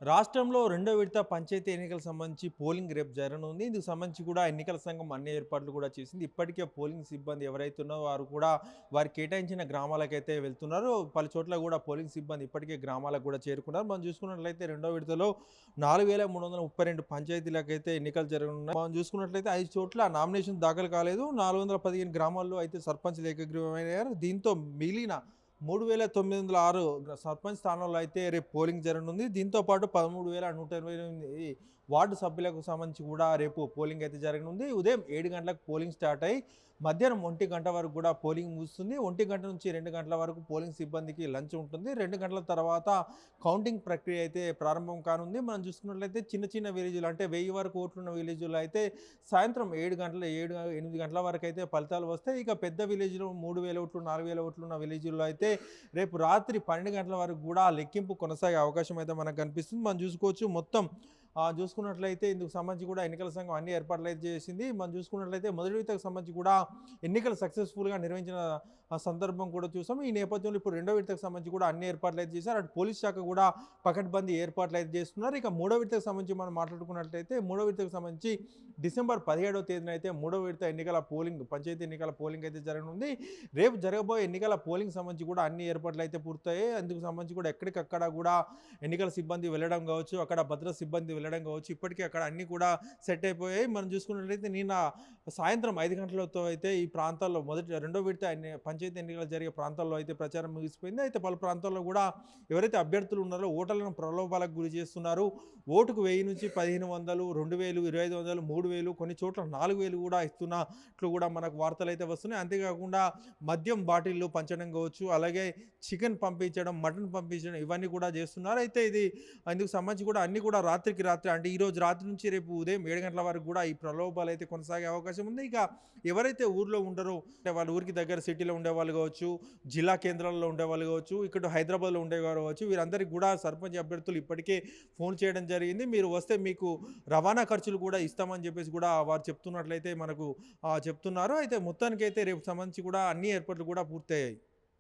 రాష్ట్రంలో రెండో విడత పంచాయతీ ఎన్నికలకు సంబంధించి పోలింగ్ రేపు జరగనుంది. ఇందుకు సంబంధించి కూడా ఎన్నికల సంఘం అన్ని ఏర్పాట్లు కూడా చేసింది. ఇప్పటికే పోలింగ్ సిబ్బంది ఎవరైతే ఉన్నారో వారు కూడా వారికి కేటాయించిన గ్రామాలకైతే వెళ్తున్నారు. పలు చోట్ల కూడా పోలింగ్ సిబ్బంది ఇప్పటికే గ్రామాలకు కూడా చేరుకున్నారు. మనం చూసుకున్నట్లయితే రెండో విడతలో 4332 పంచాయతీలకైతే ఎన్నికలు జరగనున్నాయి. మనం చూసుకున్నట్లయితే 5 చోట్ల నామినేషన్ దాఖలు కాలేదు. 415 గ్రామాల్లో అయితే సర్పంచ్‌లు ఏకగ్రీవమయ్యారు. దీంతో మిగిలిన 3906 సర్పంచ్ స్థానాల్లో అయితే రేపు పోలింగ్ జరగనుంది. దీంతో పాటు 13,128 వార్డు సభ్యులకు సంబంధించి కూడా రేపు పోలింగ్ అయితే జరగనుంది. ఉదయం 7 గంటలకు పోలింగ్ స్టార్ట్ అయ్యి మధ్యాహ్నం 1 గంట వరకు కూడా పోలింగ్ ముగుస్తుంది. 1 గంట నుంచి 2 గంటల వరకు పోలింగ్ సిబ్బందికి లంచ్ ఉంటుంది. 2 గంటల తర్వాత కౌంటింగ్ ప్రక్రియ అయితే ప్రారంభం కానుంది. మనం చూసుకున్నట్లయితే చిన్న చిన్న విలేజ్‌లు అంటే 1000 వరకు ఓట్లున్న విలేజ్‌లో అయితే సాయంత్రం 8 గంటల వరకు అయితే ఫలితాలు వస్తాయి. ఇక పెద్ద విలేజ్‌లో 3000 ఓట్లు, 4000 ఓట్లున్న విలేజ్‌లో అయితే రేపు రాత్రి 12 గంటల వరకు కూడా లెక్కింపు కొనసాగే అవకాశం అయితే మనకు కనిపిస్తుంది. మనం చూసుకోవచ్చు మొత్తం చూసుకున్నట్లయితే ఇందుకు సంబంధించి కూడా ఎన్నికల సంఘం అన్ని ఏర్పాట్లు అయితే చేసింది. మనం చూసుకున్నట్లయితే మొదటి విడతకు సంబంధించి కూడా ఎన్నికలు సక్సెస్‌ఫుల్‌గా నిర్వహించిన సందర్భం కూడా చూసాం. ఈ నేపథ్యంలో ఇప్పుడు రెండో విడతకు సంబంధించి కూడా అన్ని ఏర్పాట్లు అయితే చేశారు. అటు పోలీస్ శాఖ కూడా పకడ్బందీ ఏర్పాట్లు అయితే చేస్తున్నారు. ఇక మూడో విడతకు సంబంధించి మనం మాట్లాడుకున్నట్లయితే మూడో విడతకు సంబంధించి డిసెంబర్ 17వ తేదీన అయితే మూడో విడత ఎన్నికల పోలింగ్ పంచాయతీ ఎన్నికల పోలింగ్ అయితే జరగనుంది. రేపు జరగబోయే ఎన్నికల పోలింగ్ సంబంధించి కూడా అన్ని ఏర్పాట్లు అయితే పూర్తయ్యాయి. అందుకు సంబంధించి కూడా ఎక్కడికక్కడ కూడా ఎన్నికల సిబ్బంది వెళ్ళడం కావచ్చు, అక్కడ భద్రతా సిబ్బంది వెళ్ళడం కావచ్చు, ఇప్పటికే అక్కడ అన్నీ కూడా సెట్ అయిపోయాయి. మనం చూసుకున్నట్లయితే నిన్న సాయంత్రం 5 గంటలతో అయితే ఈ ప్రాంతాల్లో రెండో విడత పంచాయతీ ఎన్నికలు జరిగే ప్రాంతాల్లో అయితే ప్రచారం ముగిసిపోయింది. అయితే పలు ప్రాంతాల్లో కూడా ఎవరైతే అభ్యర్థులు ఉన్నారో ఓటర్లను ప్రలోభాలకు గురి చేస్తున్నారు. ఓటుకు 1000 నుంచి 1500, 2000, 2500, 3000 కొన్ని చోట్ల 4000 కూడా ఇస్తున్నట్లు కూడా మనకు వార్తలు అయితే వస్తున్నాయి. అంతేకాకుండా మద్యం బాటిల్లు పంచడం కావచ్చు, అలాగే చికెన్ పంపించడం, మటన్ పంపించడం ఇవన్నీ కూడా చేస్తున్నారు. అయితే ఇది ఇందుకు సంబంధించి కూడా అన్నీ కూడా రాత్రికి రాత్రి అంటే ఈరోజు రాత్రి నుంచి రేపు ఉదయం 7 గంటల వరకు కూడా ఈ ప్రలోభాలు అయితే కొనసాగే అవకాశం ఉంది. ఇక ఎవరైతే ఊర్లో ఉండరో అంటే వాళ్ళ ఊరికి దగ్గర సిటీలో ఉండేవాళ్ళు కావచ్చు, జిల్లా కేంద్రాల్లో ఉండేవాళ్ళు కావచ్చు, ఇక్కడ హైదరాబాద్లో ఉండేవారు కావచ్చు, వీరందరికీ కూడా సర్పంచ్ అభ్యర్థులు ఇప్పటికే ఫోన్ చేయడం జరిగింది. మీరు వస్తే మీకు రవాణా ఖర్చులు కూడా ఇస్తామని చెప్పేసి కూడా వారు చెప్తున్నట్లయితే మనకు చెప్తున్నారు. అయితే మొత్తానికైతే రేపు సంబంధించి కూడా అన్ని ఏర్పాట్లు కూడా పూర్తయ్యాయి.